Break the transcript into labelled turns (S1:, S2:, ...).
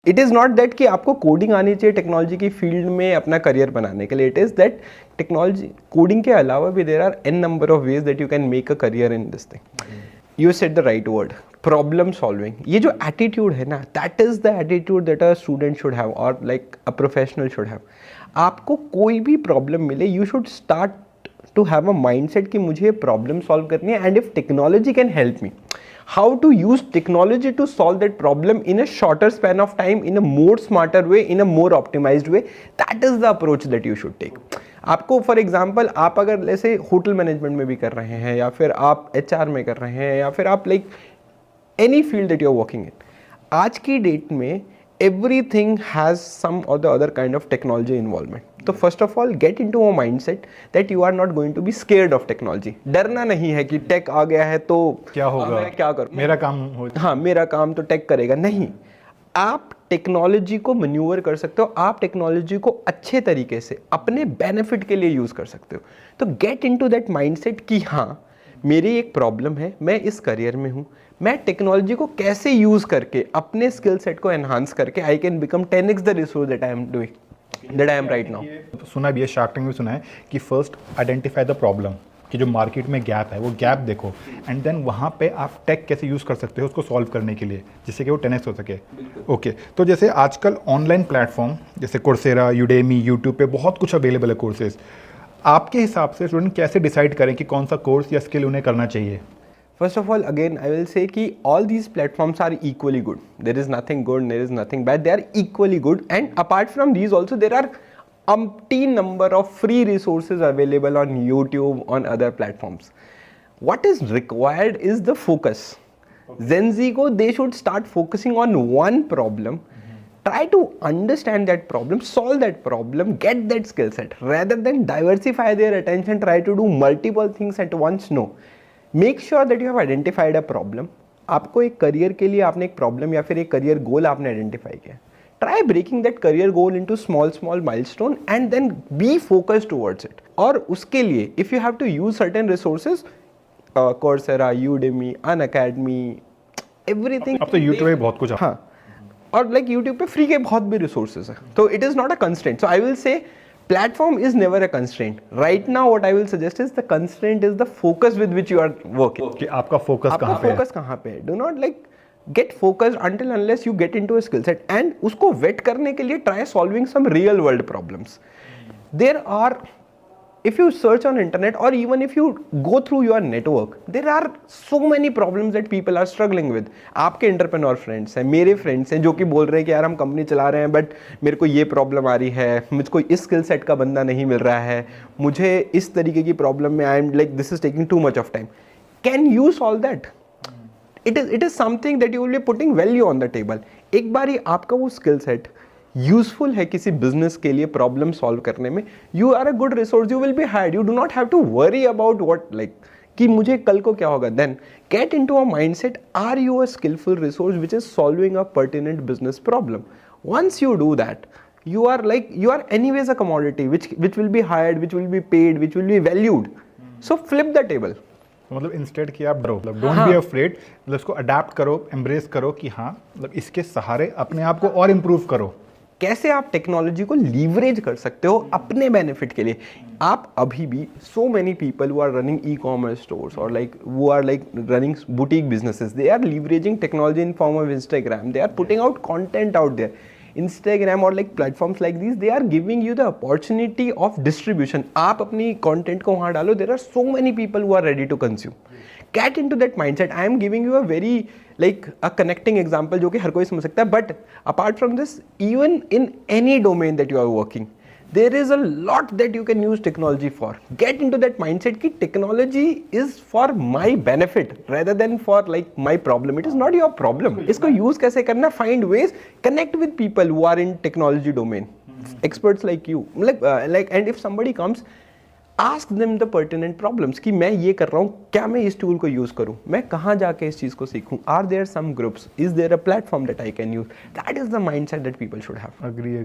S1: It is not that कि आपको coding आनी चाहिए टेक्नोलॉजी की फील्ड में अपना करियर बनाने के लिए. It is that technology coding के अलावा भी there are an number of ways that you can make a career in this thing. You said the right word, problem solving. ये जो एटीट्यूड है ना, that is the attitude that a student should have और like a professional should have. आपको कोई भी problem मिले, you should start to have a mindset कि मुझे प्रॉब्लम सॉल्व करनी है, and if technology can help me, how to use technology to solve that problem in a shorter span of time, in a more smarter way, in a more optimized way. That is the approach that you should take. आपको for example, आप अगर जैसे hotel management में भी कर रहे हैं, या फिर आप HR में कर रहे हैं, या फिर आप like any field that you are working in, आज की डेट में everything has some or the other kind of technology involvement. तो first of all get into a mindset that you are not going to be scared of technology. डरना नहीं है कि take आ गया है तो
S2: क्या होगा,
S1: मैं क्या करूँ,
S2: मेरा काम हो,
S1: हाँ मेरा काम तो टेक करेगा. नहीं, आप टेक्नोलॉजी को मैन्यूवर कर सकते हो, आप टेक्नोलॉजी को अच्छे तरीके से अपने बेनिफिट के लिए यूज़ कर सकते हो. तो गेट इनटू दैट माइंडसेट कि हाँ मेरी एक प्रॉब्लम है, मैं इस करियर में हूँ, मैं टेक्नोलॉजी को कैसे यूज़ करके अपने स्किल सेट को एनहांस करके I can become 10x the resource that I am doing, that I am right now.
S2: सुना भी है, शार्क टैंक में सुना है कि फर्स्ट आइडेंटिफाई द प्रॉब्लम, कि जो मार्केट में गैप है वो गैप देखो, एंड देन वहाँ पे आप टेक कैसे यूज़ कर सकते हो उसको सॉल्व करने के लिए, जिससे कि वो 10x हो सके. ओके, तो जैसे आजकल ऑनलाइन प्लेटफॉर्म जैसे कोर्सेरा, यूडेमी, यूट्यूब पे बहुत कुछ अवेलेबल है कोर्सेज. आपके हिसाब से स्टूडेंट कैसे डिसाइड करें कि कौन सा कोर्स या स्किल उन्हें करना चाहिए?
S1: First of all, again, I will say कि all these platforms are equally good. There is nothing good, there is nothing bad. They are equally good. And apart from these also, there are umpteen number of free resources available on YouTube, on other platforms. What is required is the focus. Gen Z को, they should start focusing on one problem. Try to understand that problem, solve that problem, get that skill set. Rather than diversify their attention, try to do multiple things at once. No. Make sure that you have identified a problem. आपको एक career के लिए आपने एक problem या फिर एक career goal आपने आइडेंटिफाई किया. Try breaking that career goal into small small milestone and then be focused towards it. और उसके लिए if you have to use certain resources, Coursera, Udemy, Unacademy, everything.
S2: अब तो यूट्यूब पे बहुत कुछ.
S1: हाँ, और लाइक यूट्यूब पे फ्री के बहुत भी रिसोर्सेज है, तो it is not a constraint. So I will say platform is never a constraint. Right now what I will suggest is the constraint is the focus with which you are working.
S2: कि आपका focus कहाँ पे है?
S1: Focus कहाँ पे है? Do not like get focused until unless you get into a skill set. And उसको vet करने के लिए try solving some real world problems. There are, if you search on internet or even if you go through your network, there are so many problems that people are struggling with. आपके entrepreneur friends हैं, मेरे friends हैं जो कि बोल रहे हैं कि यार हम कंपनी चला रहे हैं बट मेरे को ये प्रॉब्लम आ रही है, मुझको इस स्किल सेट का बंदा नहीं मिल रहा है, मुझे इस तरीके की प्रॉब्लम में I am like this is taking too much of time. Can you solve that? It is something that you will be putting value on the table. एक बार ही आपका वो स्किल सेट यूजफुल है किसी बिजनेस के लिए problem solve करने में, you are a good resource, you will be hired. You do not have to worry about what like कि मुझे कल को क्या होगा. Then get into a mindset, are you a skillful resource which is solving a pertinent business problem. Once you do that, you are anyways a commodity which will be hired, which will be paid, which will be valued. So flip the table.
S2: मतलब instead कि आप डरो, मतलब don't be afraid, मतलब इसको adapt करो, embrace करो कि हाँ मतलब इसके सहारे अपने आप को और इम्प्रूव करो.
S1: कैसे आप टेक्नोलॉजी को लीवरेज कर सकते हो अपने बेनिफिट के लिए. आप अभी भी so many people who are running e commerce stores और लाइक वो are like running boutique businesses, they are leveraging technology in form of Instagram, they are putting out content out there. Instagram or like platforms like these, they are giving you the opportunity of distribution. आप अपनी content को वहाँ डालो, there are so many people who are ready to consume. Get into that mindset. I am giving you a very like a connecting example जो कि हर कोई समझ सकता है. But apart from this, even in any domain that you are working, there is a lot that you can use technology for. Get into that mindset कि technology is for my benefit rather than for like my problem. It is not your problem. इसको use कैसे करना? Find ways. Connect with people who are in technology domain. Experts like you. Like and if somebody comes, ask them the pertinent problems कि मैं ये कर रहा हूँ, क्या मैं इस tool को use करूँ, मैं कहाँ जाके इस चीज़ को सीखूँ, are there some groups, is there a platform that I can use? That is the mindset that people should have.
S2: Agree.